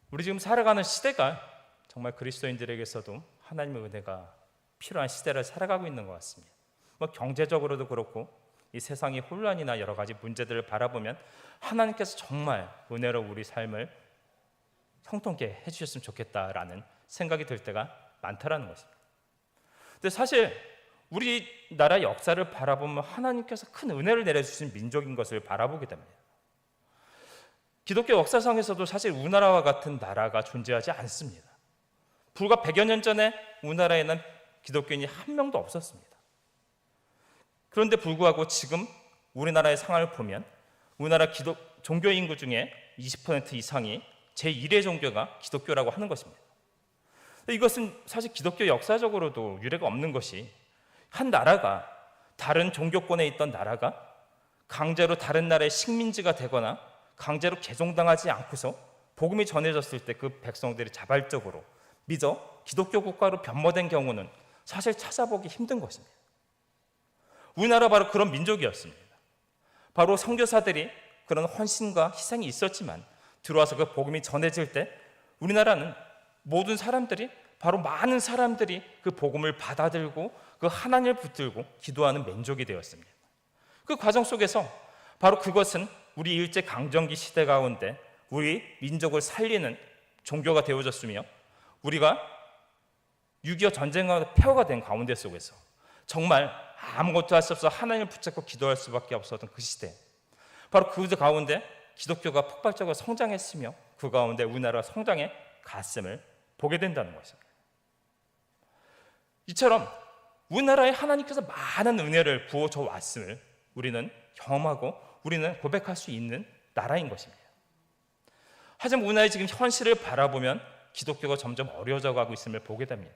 우리 지금 살아가는 시대가 정말 그리스도인들에게서도 하나님의 은혜가 필요한 시대를 살아가고 있는 것 같습니다. 경제적으로도 그렇고 이 세상의 혼란이나 여러 가지 문제들을 바라보면 하나님께서 정말 은혜로 우리 삶을 형통케 해주셨으면 좋겠다라는 생각이 들 때가 많다라는 것입니다. 근데 사실 우리나라 역사를 바라보면 하나님께서 큰 은혜를 내려주신 민족인 것을 바라보게 됩니다. 기독교 역사상에서도 사실 우리나라와 같은 나라가 존재하지 않습니다. 불과 100여 년 전에 우리나라에는 기독교인이 한 명도 없었습니다. 그런데 불구하고 지금 우리나라의 상황을 보면 우리나라 종교 인구 중에 20% 이상이 제1의 종교가 기독교라고 하는 것입니다. 이것은 사실 기독교 역사적으로도 유례가 없는 것이, 한 나라가, 다른 종교권에 있던 나라가 강제로 다른 나라의 식민지가 되거나 강제로 개종당하지 않고서 복음이 전해졌을 때 그 백성들이 자발적으로 믿어 기독교 국가로 변모된 경우는 사실 찾아보기 힘든 것입니다. 우리나라 바로 그런 민족이었습니다. 바로 선교사들이 그런 헌신과 희생이 있었지만 들어와서 그 복음이 전해질 때 우리나라는 모든 사람들이, 바로 많은 사람들이 그 복음을 받아들고 그 하나님을 붙들고 기도하는 민족이 되었습니다. 그 과정 속에서 바로 그것은 우리 일제 강점기 시대 가운데 우리 민족을 살리는 종교가 되어졌으며, 우리가 6.25 전쟁과 폐허가 된 가운데 속에서 정말 아무것도 할 수 없어 하나님을 붙잡고 기도할 수밖에 없었던 그 시대, 바로 그 가운데 기독교가 폭발적으로 성장했으며 그 가운데 우리나라 성장의 가슴을 보게 된다는 것입니다. 이처럼 우리나라에 하나님께서 많은 은혜를 부어줘 왔음을 우리는 경험하고 우리는 고백할 수 있는 나라인 것입니다. 하지만 우리나라의 지금 현실을 바라보면 기독교가 점점 어려워져 가고 있음을 보게 됩니다.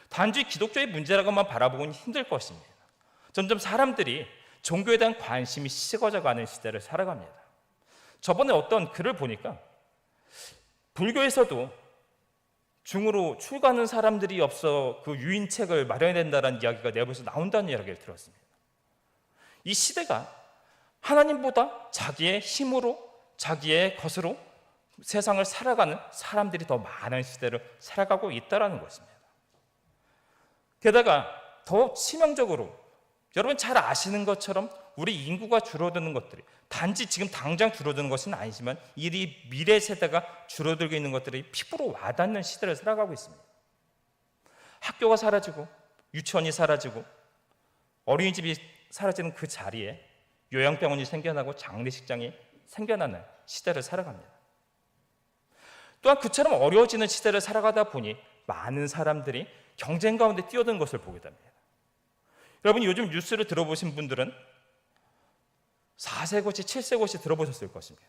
단지 기독교의 문제라고만 바라보고는 힘들 것입니다. 점점 사람들이 종교에 대한 관심이 식어져 가는 시대를 살아갑니다. 저번에 어떤 글을 보니까 불교에서도 중으로 출가하는 사람들이 없어 그 유인책을 마련해야 된다는 이야기가 내부에서 나온다는 이야기를 들었습니다. 이 시대가 하나님보다 자기의 힘으로, 자기의 것으로 세상을 살아가는 사람들이 더 많은 시대를 살아가고 있다는 것입니다. 게다가 더 치명적으로 여러분 잘 아시는 것처럼 우리 인구가 줄어드는 것들이 단지 지금 당장 줄어드는 것은 아니지만 이 미래 세대가 줄어들고 있는 것들이 피부로 와닿는 시대를 살아가고 있습니다. 학교가 사라지고 유치원이 사라지고 어린이집이 사라지는 그 자리에 요양병원이 생겨나고 장례식장이 생겨나는 시대를 살아갑니다. 또한 그처럼 어려워지는 시대를 살아가다 보니 많은 사람들이 경쟁 가운데 뛰어드는 것을 보게 됩니다. 여러분 요즘 뉴스를 들어보신 분들은 4세 고시, 7세 고시 들어보셨을 것입니다.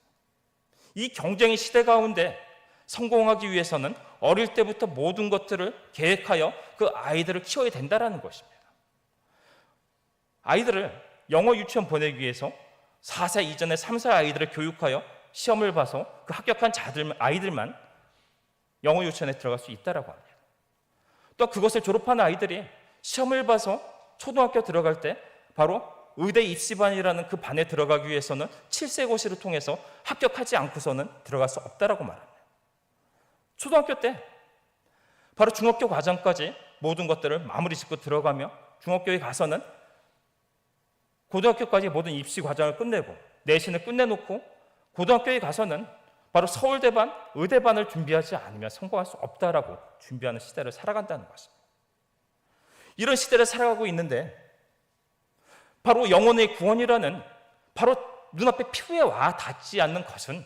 이 경쟁의 시대 가운데 성공하기 위해서는 어릴 때부터 모든 것들을 계획하여 그 아이들을 키워야 된다는 것입니다. 아이들을 영어 유치원 보내기 위해서 4세 이전에 3세 아이들을 교육하여 시험을 봐서 그 합격한 아이들만 영어 유치원에 들어갈 수 있다고 합니다. 또 그것을 졸업한 아이들이 시험을 봐서 초등학교 들어갈 때 바로 의대 입시반이라는 그 반에 들어가기 위해서는 7세 고시를 통해서 합격하지 않고서는 들어갈 수 없다고 말합니다. 초등학교 때 바로 중학교 과정까지 모든 것들을 마무리 짓고 들어가며 중학교에 가서는 고등학교까지 모든 입시 과정을 끝내고 내신을 끝내놓고 고등학교에 가서는 바로 서울대반, 의대반을 준비하지 않으면 성공할 수 없다라고 준비하는 시대를 살아간다는 것입니다. 이런 시대를 살아가고 있는데 바로 영혼의 구원이라는 바로 눈앞에 피부에 와 닿지 않는 것은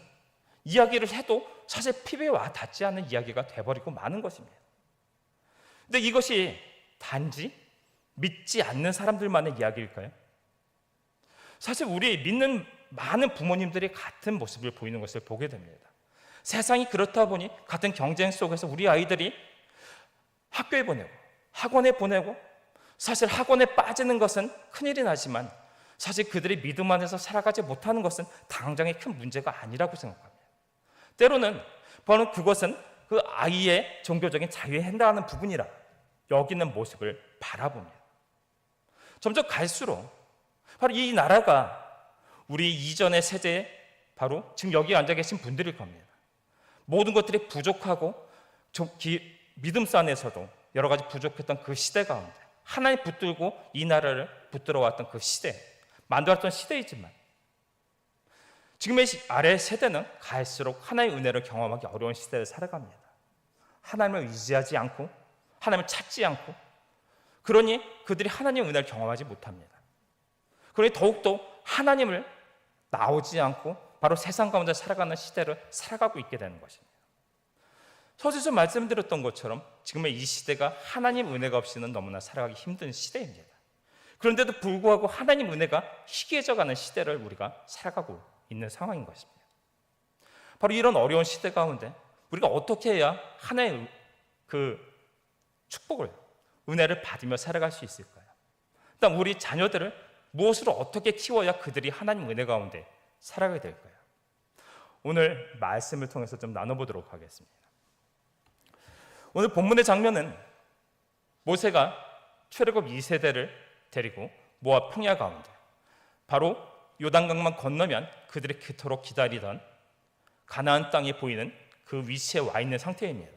이야기를 해도 사실 피부에 와 닿지 않는 이야기가 돼버리고 마는 것입니다. 근데 이것이 단지 믿지 않는 사람들만의 이야기일까요? 사실 우리 믿는 많은 부모님들이 같은 모습을 보이는 것을 보게 됩니다. 세상이 그렇다 보니 같은 경쟁 속에서 우리 아이들이 학교에 보내고 학원에 보내고 사실 학원에 빠지는 것은 큰일이 나지만 사실 그들이 믿음 안에서 살아가지 못하는 것은 당장의 큰 문제가 아니라고 생각합니다. 때로는 바로 그것은 그 아이의 종교적인 자유에 해당하는 부분이라 여기는 모습을 바라봅니다. 점점 갈수록 바로 이 나라가 우리 이전의 세대에 바로 지금 여기 앉아 계신 분들일 겁니다. 모든 것들이 부족하고 믿음 안에서도 여러 가지 부족했던 그 시대 가운데 하나님 붙들고 이 나라를 붙들어 왔던 그 시대, 만들었던 시대이지만 지금의 아래 세대는 갈수록 하나님의 은혜를 경험하기 어려운 시대를 살아갑니다. 하나님을 의지하지 않고 하나님을 찾지 않고, 그러니 그들이 하나님의 은혜를 경험하지 못합니다. 그러니 더욱더 하나님을 나오지 않고 바로 세상 가운데 살아가는 시대를 살아가고 있게 되는 것입니다. 서두에서 말씀드렸던 것처럼 지금의 이 시대가 하나님 은혜가 없이는 너무나 살아가기 힘든 시대입니다. 그런데도 불구하고 하나님 은혜가 희귀해져가는 시대를 우리가 살아가고 있는 상황인 것입니다. 바로 이런 어려운 시대 가운데 우리가 어떻게 해야 하나님의 그 축복을, 은혜를 받으며 살아갈 수 있을까요? 일단 우리 자녀들을 무엇으로 어떻게 키워야 그들이 하나님 은혜 가운데 살아가게 될까요? 오늘 말씀을 통해서 좀 나눠보도록 하겠습니다. 오늘 본문의 장면은 모세가 출애굽 2세대를 데리고 모압 평야 가운데, 바로 요단강만 건너면 그들이 그토록 기다리던 가나안 땅이 보이는 그 위치에 와 있는 상태입니다.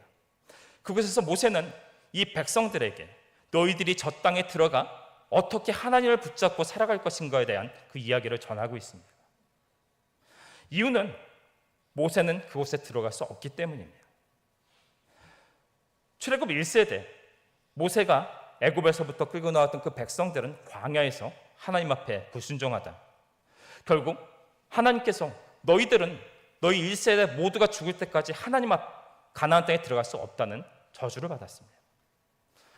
그곳에서 모세는 이 백성들에게 너희들이 저 땅에 들어가 어떻게 하나님을 붙잡고 살아갈 것인가에 대한 그 이야기를 전하고 있습니다. 이유는 모세는 그곳에 들어갈 수 없기 때문입니다. 출애굽 1세대 모세가 애굽에서부터 끌고 나왔던 그 백성들은 광야에서 하나님 앞에 불순종하다 결국 하나님께서 너희들은 너희 1세대 모두가 죽을 때까지 하나님 앞 가나안 땅에 들어갈 수 없다는 저주를 받았습니다.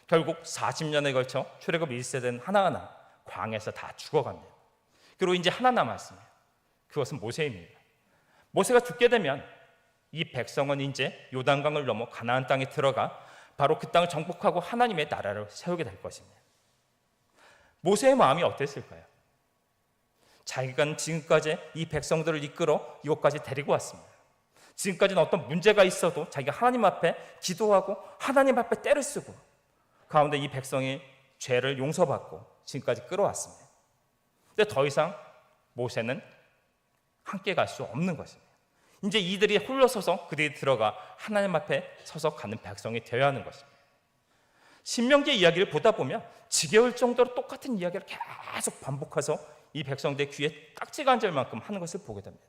결국 40년에 걸쳐 출애굽 1세대는 하나하나 광야에서 다 죽어갑니다. 그리고 이제 하나 남았습니다. 그것은 모세입니다. 모세가 죽게 되면 이 백성은 이제 요단강을 넘어 가나안 땅에 들어가 바로 그 땅을 정복하고 하나님의 나라를 세우게 될 것입니다. 모세의 마음이 어땠을까요? 자기가 지금까지 이 백성들을 이끌어 이곳까지 데리고 왔습니다. 지금까지는 어떤 문제가 있어도 자기가 하나님 앞에 기도하고 하나님 앞에 떼를 쓰고 가운데 이 백성의 죄를 용서받고 지금까지 끌어왔습니다. 근데 더 이상 모세는 함께 갈 수 없는 것입니다. 이제 이들이 홀로서서 그들이 들어가 하나님 앞에 서서 가는 백성이 되어야 하는 것입니다. 신명기의 이야기를 보다 보면 지겨울 정도로 똑같은 이야기를 계속 반복해서 이 백성들의 귀에 딱지가 앉을 만큼 하는 것을 보게 됩니다.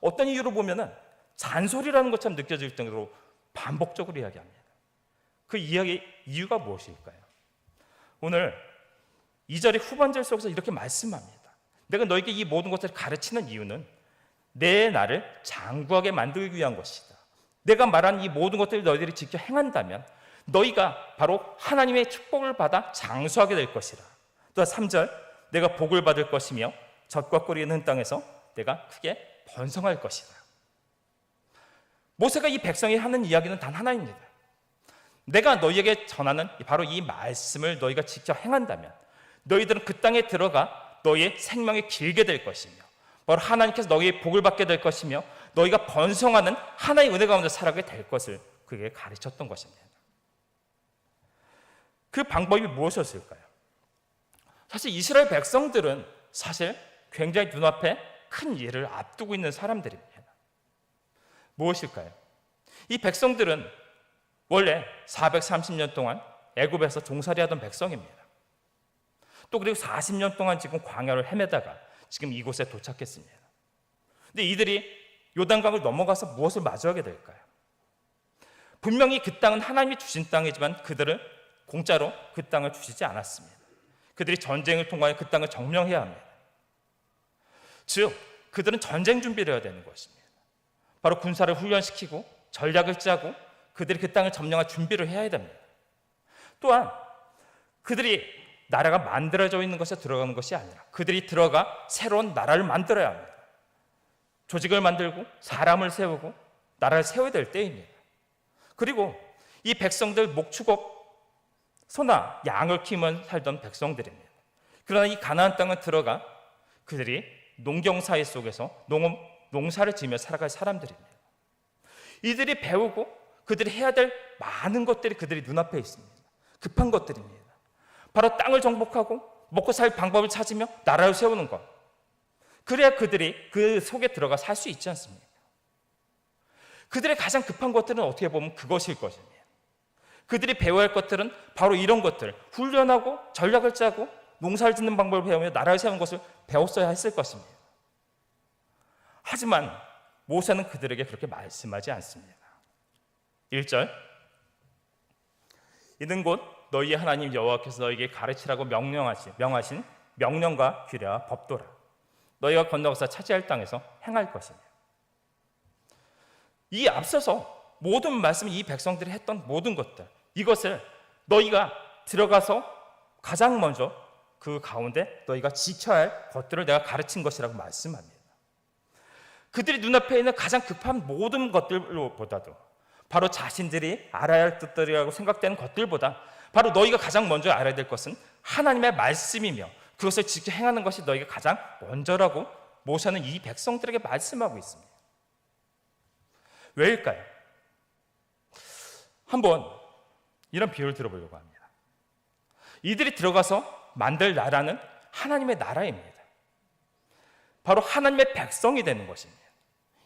어떤 이유로 보면은 잔소리라는 것처럼 느껴질 정도로 반복적으로 이야기합니다. 그 이유가 무엇일까요? 오늘 2절의 후반절 속에서 이렇게 말씀합니다. 내가 너에게 이 모든 것들을 가르치는 이유는 내 나를 장구하게 만들기 위한 것이다. 내가 말한 이 모든 것들을 너희들이 지켜 행한다면 너희가 바로 하나님의 축복을 받아 장수하게 될 것이라. 또 3절 내가 복을 받을 것이며 젖과 꿀이 있는 땅에서 내가 크게 번성할 것이다. 모세가 이 백성이 하는 이야기는 단 하나입니다. 내가 너희에게 전하는 바로 이 말씀을 너희가 직접 행한다면 너희들은 그 땅에 들어가 너희의 생명이 길게 될 것이며 바로 하나님께서 너희의 복을 받게 될 것이며 너희가 번성하는 하나의 은혜 가운데 살아가게 될 것을 그에게 가르쳤던 것입니다. 그 방법이 무엇이었을까요? 사실 이스라엘 백성들은 사실 굉장히 눈앞에 큰 일을 앞두고 있는 사람들입니다. 무엇일까요? 이 백성들은 원래 430년 동안 애굽에서 종살이하던 백성입니다. 또 그리고 40년 동안 지금 광야를 헤매다가 지금 이곳에 도착했습니다. 근데 이들이 요단강을 넘어가서 무엇을 마주하게 될까요? 분명히 그 땅은 하나님이 주신 땅이지만 그들은 공짜로 그 땅을 주시지 않았습니다. 그들이 전쟁을 통하여 그 땅을 점령해야 합니다. 즉 그들은 전쟁 준비를 해야 되는 것입니다. 바로 군사를 훈련시키고 전략을 짜고 그들이 그 땅을 점령할 준비를 해야 됩니다. 또한 그들이 나라가 만들어져 있는 것에 들어가는 것이 아니라 그들이 들어가 새로운 나라를 만들어야 합니다. 조직을 만들고 사람을 세우고 나라를 세워야 될 때입니다. 그리고 이 백성들 목축업 소나 양을 키우며 살던 백성들입니다. 그러나 이 가나안 땅에 들어가 그들이 농경사회 속에서 농사를 지으며 살아갈 사람들입니다. 이들이 배우고 그들이 해야 될 많은 것들이 그들이 눈앞에 있습니다. 급한 것들입니다. 바로 땅을 정복하고 먹고 살 방법을 찾으며 나라를 세우는 것. 그래야 그들이 그 속에 들어가 살 수 있지 않습니까? 그들의 가장 급한 것들은 어떻게 보면 그것일 것입니다. 그들이 배워야 할 것들은 바로 이런 것들, 훈련하고 전략을 짜고 농사를 짓는 방법을 배우며 나라를 세우는 것을 배웠어야 했을 것입니다. 하지만 모세는 그들에게 그렇게 말씀하지 않습니다. 1절, 이는 곧 너희의 하나님 여호와께서 너희에게 가르치라고 명하신 명령과 규례와 법도라. 너희가 건너가서 차지할 땅에서 행할 것이며. 이 앞서서 모든 말씀, 이 백성들이 했던 모든 것들, 이것을 너희가 들어가서 가장 먼저 그 가운데 너희가 지켜야 할 것들을 내가 가르친 것이라고 말씀합니다. 그들이 눈앞에 있는 가장 급한 모든 것들보다도 바로 자신들이 알아야 할 뜻들이라고 생각되는 것들보다 바로 너희가 가장 먼저 알아야 될 것은 하나님의 말씀이며 그것을 지켜 행하는 것이 너희가 가장 먼저라고 모세는 이 백성들에게 말씀하고 있습니다. 왜일까요? 한번 이런 비유를 들어보려고 합니다. 이들이 들어가서 만들 나라는 하나님의 나라입니다. 바로 하나님의 백성이 되는 것입니다.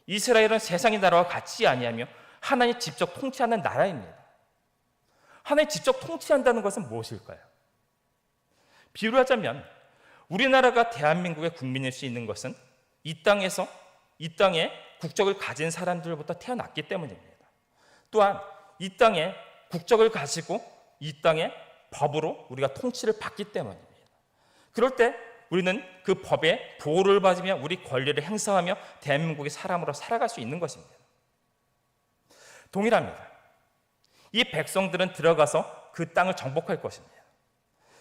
이스라엘은 세상의 나라와 같이 아니하며 하나님이 직접 통치하는 나라입니다. 하나님이 직접 통치한다는 것은 무엇일까요? 비유를 하자면 우리나라가 대한민국의 국민일 수 있는 것은 이 땅에 국적을 가진 사람들부터 태어났기 때문입니다. 또한 이 땅에 국적을 가지고 이 땅의 법으로 우리가 통치를 받기 때문입니다. 그럴 때 우리는 그 법의 보호를 받으며 우리 권리를 행사하며 대한민국의 사람으로 살아갈 수 있는 것입니다. 동일합니다. 이 백성들은 들어가서 그 땅을 정복할 것입니다.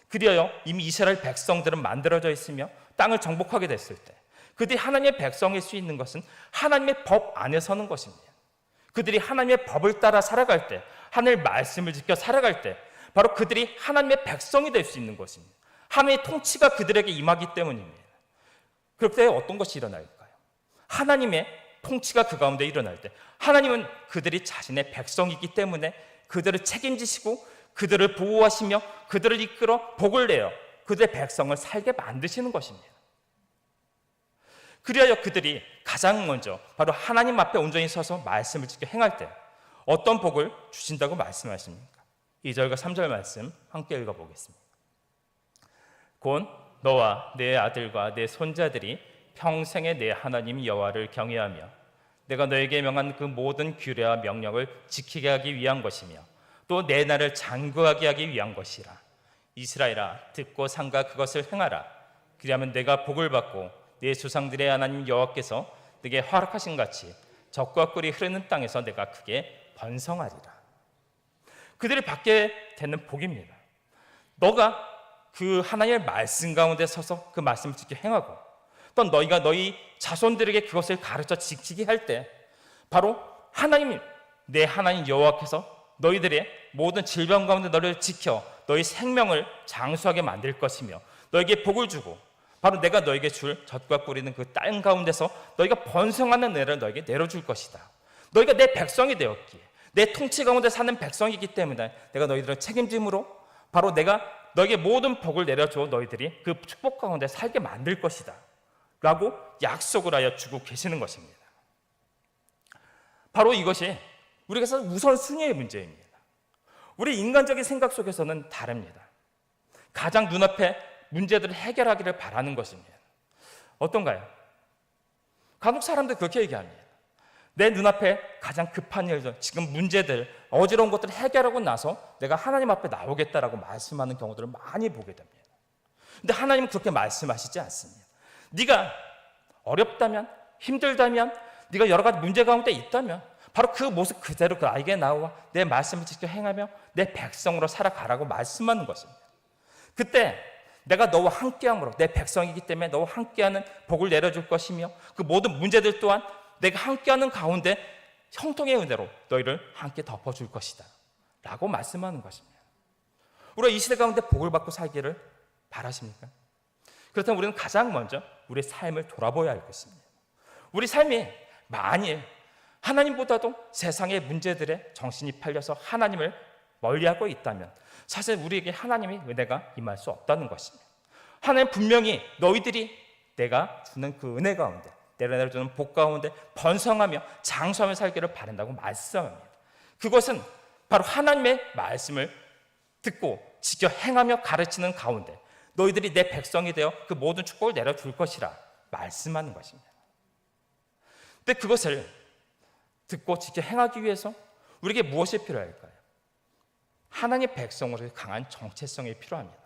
그리하여 이미 이스라엘 백성들은 만들어져 있으며 땅을 정복하게 됐을 때 그들이 하나님의 백성일 수 있는 것은 하나님의 법 안에 서는 것입니다. 그들이 하나님의 법을 따라 살아갈 때, 하나님의 말씀을 지켜 살아갈 때 바로 그들이 하나님의 백성이 될 수 있는 것입니다. 하나님의 통치가 그들에게 임하기 때문입니다. 그럴 때 어떤 것이 일어날까요? 하나님의 통치가 그 가운데 일어날 때 하나님은 그들이 자신의 백성이기 때문에 그들을 책임지시고 그들을 보호하시며 그들을 이끌어 복을 내어 그들의 백성을 살게 만드시는 것입니다. 그리하여 그들이 가장 먼저 바로 하나님 앞에 온전히 서서 말씀을 지켜 행할 때 어떤 복을 주신다고 말씀하십니까? 2절과 3절 말씀 함께 읽어보겠습니다. 곧 너와 내 아들과 내 손자들이 평생에 내 하나님 여호와를 경외하며 내가 너에게 명한 그 모든 규례와 명령을 지키게 하기 위한 것이며 또 내 날을 장구하게 하기 위한 것이라. 이스라엘아 듣고 삼가 그것을 행하라. 그리하면 내가 복을 받고 내 조상들의 하나님 여호와께서 내게 허락하신 같이 젖과 꿀이 흐르는 땅에서 내가 크게 번성하리라. 그들이 받게 되는 복입니다. 너가 그 하나님의 말씀 가운데 서서 그 말씀을 지켜 행하고 또 너희가 너희 자손들에게 그것을 가르쳐 지키게 할 때 바로 하나님, 내 하나님 여호와께서 너희들의 모든 질병 가운데 너를 지켜 너희 생명을 장수하게 만들 것이며 너에게 복을 주고 바로 내가 너에게 줄 젖과 꿀이는 그 땅 가운데서 너희가 번성하는 애를 너에게 내려줄 것이다. 너희가 내 백성이 되었기에 내 통치 가운데 사는 백성이기 때문에 내가 너희들을 책임짐으로 바로 내가 너에게 모든 복을 내려줘 너희들이 그 축복 가운데 살게 만들 것이다 라고 약속을 하여 주고 계시는 것입니다. 바로 이것이 우리가 우선순위의 문제입니다. 우리 인간적인 생각 속에서는 다릅니다. 가장 눈앞에 문제들을 해결하기를 바라는 것입니다. 어떤가요? 간혹 사람들 그렇게 얘기합니다. 내 눈앞에 가장 급한 일들, 지금 문제들, 어지러운 것들을 해결하고 나서 내가 하나님 앞에 나오겠다라고 말씀하는 경우들을 많이 보게 됩니다. 근데 하나님은 그렇게 말씀하시지 않습니다. 네가 어렵다면, 힘들다면, 네가 여러 가지 문제 가운데 있다면 바로 그 모습 그대로 그 나에게 나와 내 말씀을 지켜 행하며 내 백성으로 살아가라고 말씀하는 것입니다. 그때 내가 너와 함께함으로 내 백성이기 때문에 너와 함께하는 복을 내려줄 것이며 그 모든 문제들 또한 내가 함께하는 가운데 형통의 은혜로 너희를 함께 덮어줄 것이다 라고 말씀하는 것입니다. 우리가 이 시대 가운데 복을 받고 살기를 바라십니까? 그렇다면 우리는 가장 먼저 우리의 삶을 돌아보아야 할 것입니다. 우리 삶이 만일 하나님보다도 세상의 문제들에 정신이 팔려서 하나님을 멀리하고 있다면 사실 우리에게 하나님의 은혜가 임할 수 없다는 것입니다. 하나님 분명히 너희들이 내가 주는 그 은혜 가운데 내려주는 복 가운데 번성하며 장수하며 살기를 바란다고 말씀합니다. 그것은 바로 하나님의 말씀을 듣고 지켜 행하며 가르치는 가운데 너희들이 내 백성이 되어 그 모든 축복을 내려줄 것이라 말씀하는 것입니다. 근데 그것을 듣고 지켜 행하기 위해서 우리에게 무엇이 필요할까요? 하나님의 백성으로서 강한 정체성이 필요합니다.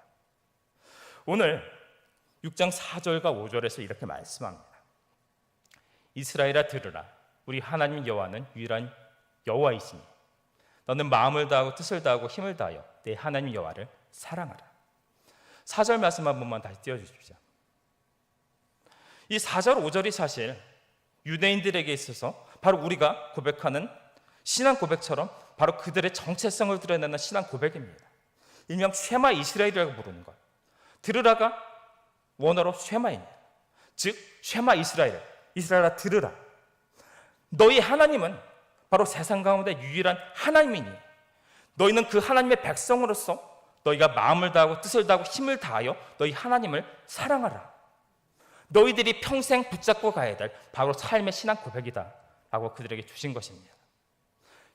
오늘 6장 4절과 5절에서 이렇게 말씀합니다. 이스라엘아 들으라. 우리 하나님 여호와는 유일한 여호와이시니 너는 마음을 다하고 뜻을 다하고 힘을 다하여 내 하나님 여호와를 사랑하라. 4절 말씀 한 번만 다시 띄워주십시오. 이 4절 5절이 사실 유대인들에게 있어서 바로 우리가 고백하는 신앙 고백처럼 바로 그들의 정체성을 드러내는 신앙 고백입니다. 일명 쉐마 이스라엘이라고 부르는 것. 들으라가 원어로 쉐마입니다. 즉 쉐마 이스라엘아 들으라. 너희 하나님은 바로 세상 가운데 유일한 하나님이니 너희는 그 하나님의 백성으로서 너희가 마음을 다하고 뜻을 다하고 힘을 다하여 너희 하나님을 사랑하라. 너희들이 평생 붙잡고 가야 될 바로 삶의 신앙 고백이다 라고 그들에게 주신 것입니다.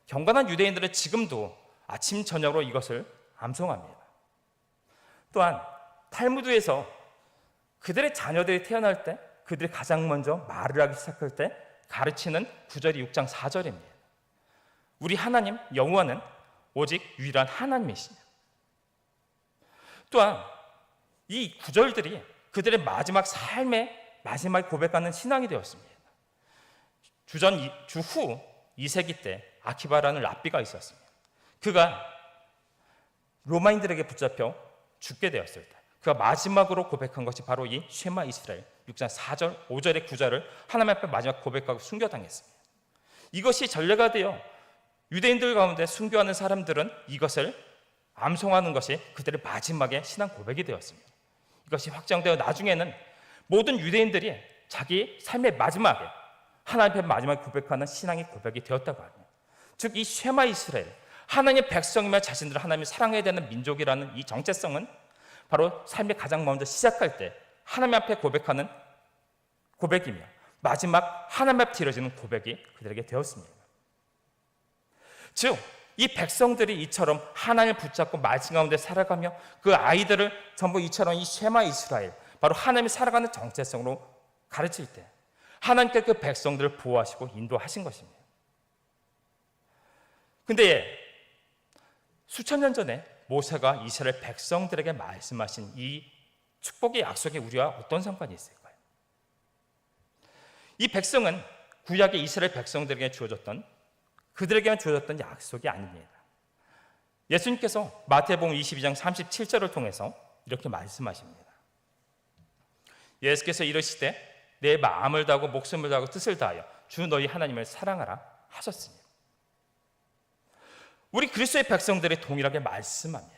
경건한 유대인들은 지금도 아침 저녁으로 이것을 암송합니다. 또한 탈무드에서 그들의 자녀들이 태어날 때 그들이 가장 먼저 말을 하기 시작할 때 가르치는 구절이 6장 4절입니다. 우리 하나님 여호와는 오직 유일한 하나님이시냐. 또한 이 구절들이 그들의 마지막 삶의 마지막 고백하는 신앙이 되었습니다. 주후 2세기 때 아키바라는 랍비가 있었습니다. 그가 로마인들에게 붙잡혀 죽게 되었을 때 그가 마지막으로 고백한 것이 바로 이 쉐마 이스라엘 6장 4절 5절의 구절을 하나님 앞에 마지막 고백하고 순교당했습니다. 이것이 전례가 되어 유대인들 가운데 순교하는 사람들은 이것을 암송하는 것이 그들의 마지막의 신앙 고백이 되었습니다. 이것이 확장되어 나중에는 모든 유대인들이 자기 삶의 마지막에 하나님 앞에 마지막에 고백하는 신앙의 고백이 되었다고 합니다. 즉 이 쉐마 이스라엘 하나님의 백성이며 자신들을 하나님이 사랑해야 되는 민족이라는 이 정체성은 바로 삶의 가장 먼저 시작할 때 하나님 앞에 고백하는 고백이며 마지막 하나님 앞에 드려지는 고백이 그들에게 되었습니다. 즉 이 백성들이 이처럼 하나님을 붙잡고 말씀 가운데 살아가며 그 아이들을 전부 이처럼 이 쉐마 이스라엘 바로 하나님이 살아가는 정체성으로 가르칠 때 하나님께 그 백성들을 보호하시고 인도하신 것입니다. 근데 수천 년 전에 모세가 이스라엘 백성들에게 말씀하신 이 축복의 약속에 우리와 어떤 상관이 있을까요? 이 백성은 구약의 이스라엘 백성들에게 그들에게만 주어졌던 약속이 아닙니다. 예수님께서 마태복음 22장 37절을 통해서 이렇게 말씀하십니다. 예수께서 이르시되 내 마음을 다하고 목숨을 다하고 뜻을 다하여 주 너희 하나님을 사랑하라 하셨습니다. 우리 그리스도의 백성들이 동일하게 말씀합니다.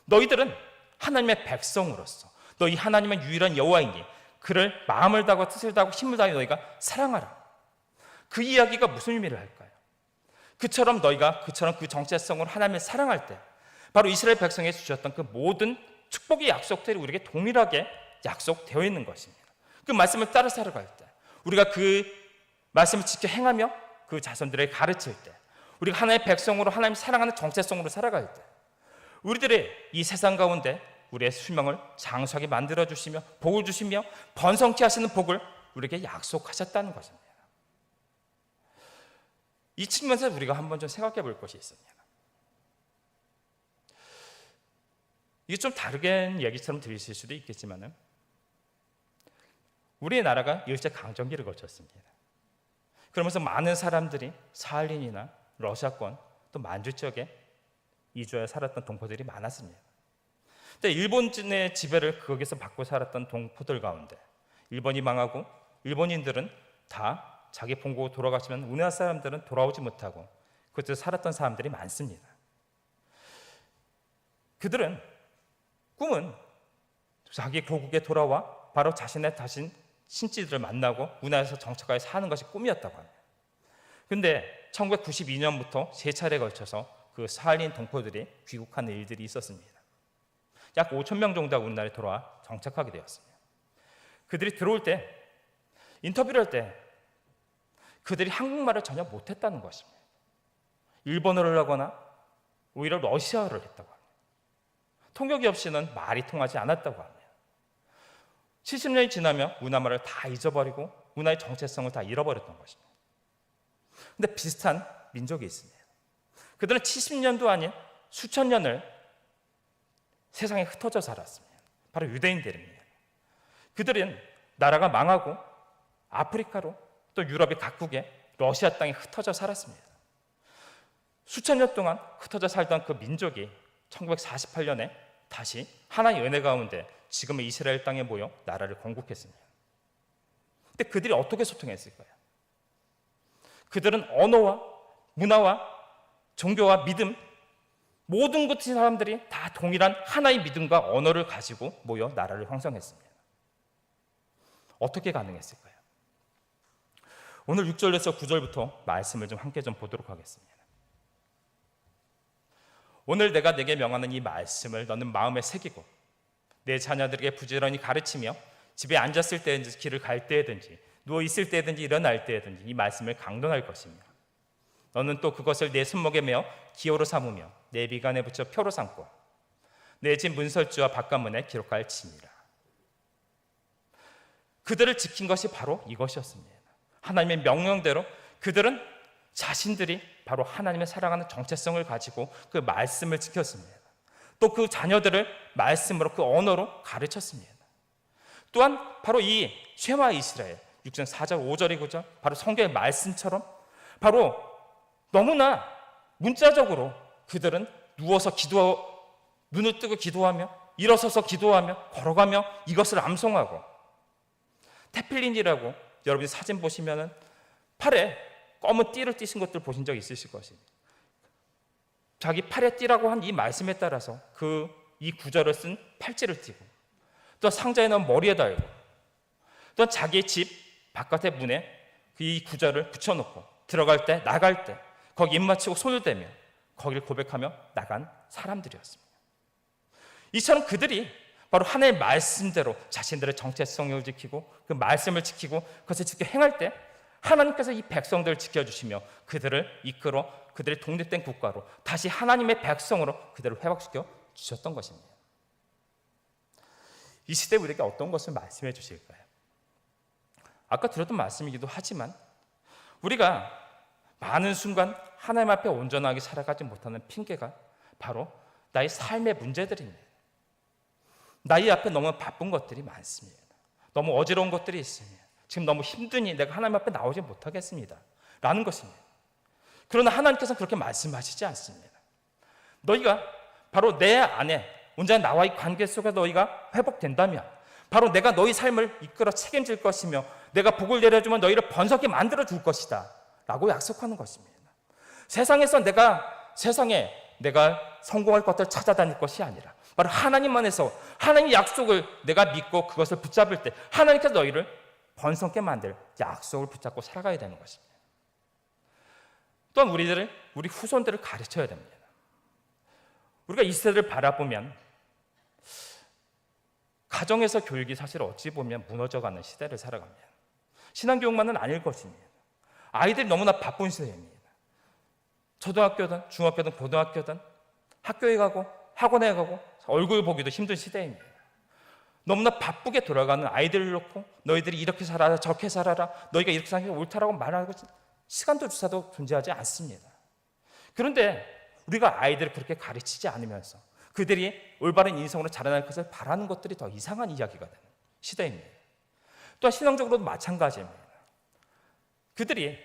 너희들은 하나님의 백성으로서 너희 하나님은 유일한 여호와이니 그를 마음을 다하고 뜻을 다하고 힘을 다하여 너희가 사랑하라. 그 이야기가 무슨 의미를 할까요? 그처럼 그 정체성으로 하나님을 사랑할 때 바로 이스라엘 백성에 주셨던 그 모든 축복의 약속들이 우리에게 동일하게 약속되어 있는 것입니다. 그 말씀을 따라 살아갈 때 우리가 그 말씀을 지켜 행하며 그 자손들에게 가르칠 때 우리가 하나님의 백성으로 하나님 사랑하는 정체성으로 살아갈 때 우리들의 이 세상 가운데 우리의 수명을 장수하게 만들어주시며 복을 주시며 번성케 하시는 복을 우리에게 약속하셨다는 것입니다. 이 측면에서 우리가 한번 좀 생각해 볼 것이 있습니다. 이게 좀 다르게 얘기처럼 들리실 수도 있겠지만 우리의 나라가 일제강점기를 거쳤습니다. 그러면서 많은 사람들이 사할린이나 러시아권 또 만주 지역에 이주하여 살았던 동포들이 많았습니다. 근데 일본의 지배를 거기서 받고 살았던 동포들 가운데 일본이 망하고 일본인들은 다 자기 본국으로 돌아가시면 우리나라 사람들은 돌아오지 못하고 그곳에 살았던 사람들이 많습니다. 그들은 꿈은 자기 고국에 돌아와 바로 자신의 신지들을 만나고 우리나라에서 정착하여 사는 것이 꿈이었다고 합니다. 그런데 1992년부터 세 차례에 걸쳐서 그 사할린 동포들이 귀국하는 일들이 있었습니다. 약 5천 명 정도가 우리나라에 돌아와 정착하게 되었습니다. 그들이 들어올 때 인터뷰를 할 때 그들이 한국말을 전혀 못했다는 것입니다. 일본어를 하거나 오히려 러시아어를 했다고 합니다. 통역이 없이는 말이 통하지 않았다고 합니다. 70년이 지나면 문화말을 다 잊어버리고 문화의 정체성을 다 잃어버렸던 것입니다. 그런데 비슷한 민족이 있습니다. 그들은 70년도 아닌 수천 년을 세상에 흩어져 살았습니다. 바로 유대인들입니다. 그들은 나라가 망하고 아프리카로 또 유럽의 각국에 러시아 땅에 흩어져 살았습니다. 수천 년 동안 흩어져 살던 그 민족이 1948년에 다시 하나의 은혜 가운데 지금의 이스라엘 땅에 모여 나라를 건국했습니다. 근데 그들이 어떻게 소통했을까요? 그들은 언어와 문화와 종교와 믿음, 모든 것의 사람들이 다 동일한 하나의 믿음과 언어를 가지고 모여 나라를 형성했습니다. 어떻게 가능했을까요? 오늘 6절에서 9절부터 말씀을 함께 보도록 하겠습니다. 오늘 내가 내게 명하는 이 말씀을 너는 마음에 새기고 내 자녀들에게 부지런히 가르치며 집에 앉았을 때든지 길을 갈 때든지 누워 있을 때든지 일어날 때든지 이 말씀을 강론할 것이며 너는 또 그것을 내 손목에 메어 기호로 삼으며 내 비간에 붙여 표로 삼고 내 집 문설주와 바깥문에 기록할지니라. 그들을 지킨 것이 바로 이것이었습니다. 하나님의 명령대로 그들은 자신들이 바로 하나님의 사랑하는 정체성을 가지고 그 말씀을 지켰습니다. 또 그 자녀들을 말씀으로 그 언어로 가르쳤습니다. 또한 바로 이 쉐마 이스라엘 6장 4절 5절이 9절 바로 성경의 말씀처럼 바로 너무나 문자적으로 그들은 누워서 눈을 뜨고 기도하며 일어서서 기도하며 걸어가며 이것을 암송하고 테필린이라고 여러분이 사진 보시면은 팔에 검은 띠를 띠신 것들 보신 적 있으실 것입니다. 자기 팔에 띠라고 한 이 말씀에 따라서 이 구절을 쓴 팔찌를 띠고 또 상자에 넣은 머리에 달고 또 자기의 집 바깥의 문에 이 구절을 붙여놓고 들어갈 때 나갈 때 거기 입 맞추고 손을 대며 거기를 고백하며 나간 사람들이었습니다. 이처럼 그들이 바로 하나님의 말씀대로 자신들의 정체성을 지키고 그 말씀을 지키고 그것을 지켜 행할 때 하나님께서 이 백성들을 지켜주시며 그들을 이끌어 그들의 독립된 국가로 다시 하나님의 백성으로 그들을 회복시켜 주셨던 것입니다. 이 시대에 우리에게 어떤 것을 말씀해 주실까요? 아까 드렸던 말씀이기도 하지만 우리가 많은 순간 하나님 앞에 온전하게 살아가지 못하는 핑계가 바로 나의 삶의 문제들입니다. 나의 앞에 너무 바쁜 것들이 많습니다. 너무 어지러운 것들이 있습니다. 지금 너무 힘드니 내가 하나님 앞에 나오지 못하겠습니다 라는 것입니다. 그러나 하나님께서는 그렇게 말씀하시지 않습니다. 너희가 바로 내 안에 온전히 나와의 관계 속에 너희가 회복된다면 바로 내가 너희 삶을 이끌어 책임질 것이며 내가 복을 내려주면 너희를 번성하게 만들어 줄 것이다 라고 약속하는 것입니다. 세상에 내가 성공할 것들을 찾아다닐 것이 아니라 바로 하나님 안에서 하나님의 약속을 내가 믿고 그것을 붙잡을 때 하나님께서 너희를 번성케 만들 약속을 붙잡고 살아가야 되는 것입니다. 또한 우리 후손들을 가르쳐야 됩니다. 우리가 이 세대를 바라보면 가정에서 교육이 사실 어찌 보면 무너져가는 시대를 살아갑니다. 신앙교육만은 아닐 것입니다. 아이들이 너무나 바쁜 시대입니다. 초등학교든 중학교든 고등학교든 학교에 가고 학원에 가고 얼굴 보기도 힘든 시대입니다. 너무나 바쁘게 돌아가는 아이들을 놓고 너희들이 이렇게 살아라 저렇게 살아라 너희가 이렇게 사는 게 옳다라고 말하고 시간도 주사도 존재하지 않습니다. 그런데 우리가 아이들을 그렇게 가르치지 않으면서 그들이 올바른 인성으로 자라날 것을 바라는 것들이 더 이상한 이야기가 되는 시대입니다. 또한 신앙적으로도 마찬가지입니다. 그들이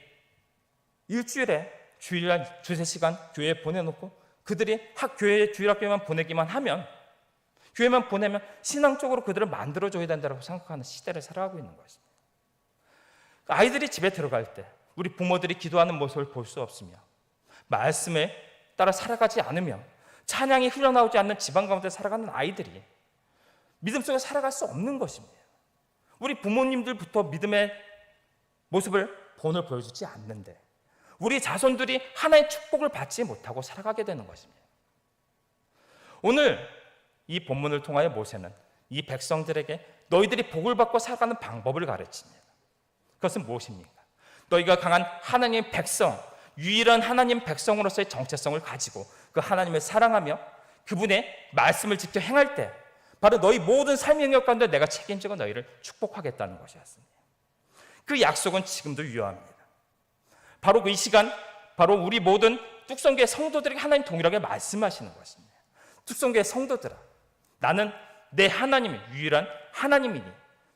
일주일에 주일날 두세 시간 교회에 보내놓고 그들이 교회에 주일학교에만 보내기만 하면 교회만 보내면 신앙적으로 그들을 만들어줘야 된다고 생각하는 시대를 살아가고 있는 것입니다. 아이들이 집에 들어갈 때 우리 부모들이 기도하는 모습을 볼 수 없으며 말씀에 따라 살아가지 않으며 찬양이 흘러나오지 않는 집안 가운데 살아가는 아이들이 믿음 속에 살아갈 수 없는 것입니다. 우리 부모님들부터 믿음의 모습을 본을 보여주지 않는데 우리 자손들이 하나의 축복을 받지 못하고 살아가게 되는 것입니다. 오늘 이 본문을 통하여 모세는 이 백성들에게 너희들이 복을 받고 살아가는 방법을 가르칩니다. 그것은 무엇입니까? 너희가 강한 하나님의 백성, 유일한 하나님 백성으로서의 정체성을 가지고 그 하나님을 사랑하며 그분의 말씀을 지켜 행할 때 바로 너희 모든 삶의 영역 가운데 내가 책임지고 너희를 축복하겠다는 것이었습니다. 그 약속은 지금도 유효합니다. 바로 이 시간, 바로 우리 모든 뚝성교회 성도들에게 하나님 동일하게 말씀하시는 것입니다. 뚝성교회 성도들아, 나는 내 하나님이 유일한 하나님이니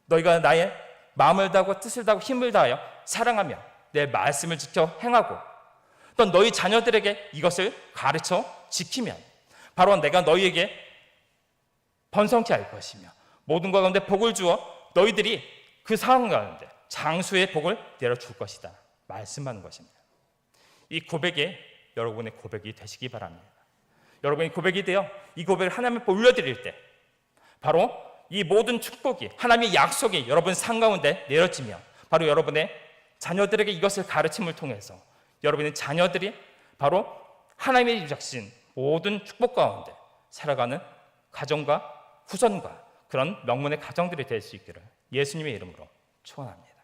너희가 나의 마음을 다하고 뜻을 다하고 힘을 다하여 사랑하며 내 말씀을 지켜 행하고 또 너희 자녀들에게 이것을 가르쳐 지키면 바로 내가 너희에게 번성케 할 것이며 모든 것 가운데 복을 주어 너희들이 그 상황 가운데 장수의 복을 내려줄 것이다 말씀하는 것입니다. 이 고백이 여러분의 고백이 되시기 바랍니다. 여러분이 고백이 되어 이 고백을 하나님 앞에 올려드릴 때 바로 이 모든 축복이 하나님의 약속이 여러분 삶 가운데 내려지며 바로 여러분의 자녀들에게 이것을 가르침을 통해서 여러분의 자녀들이 바로 하나님의 입작신 모든 축복 가운데 살아가는 가정과 후손과 그런 명문의 가정들이 될 수 있기를 예수님의 이름으로 축원합니다.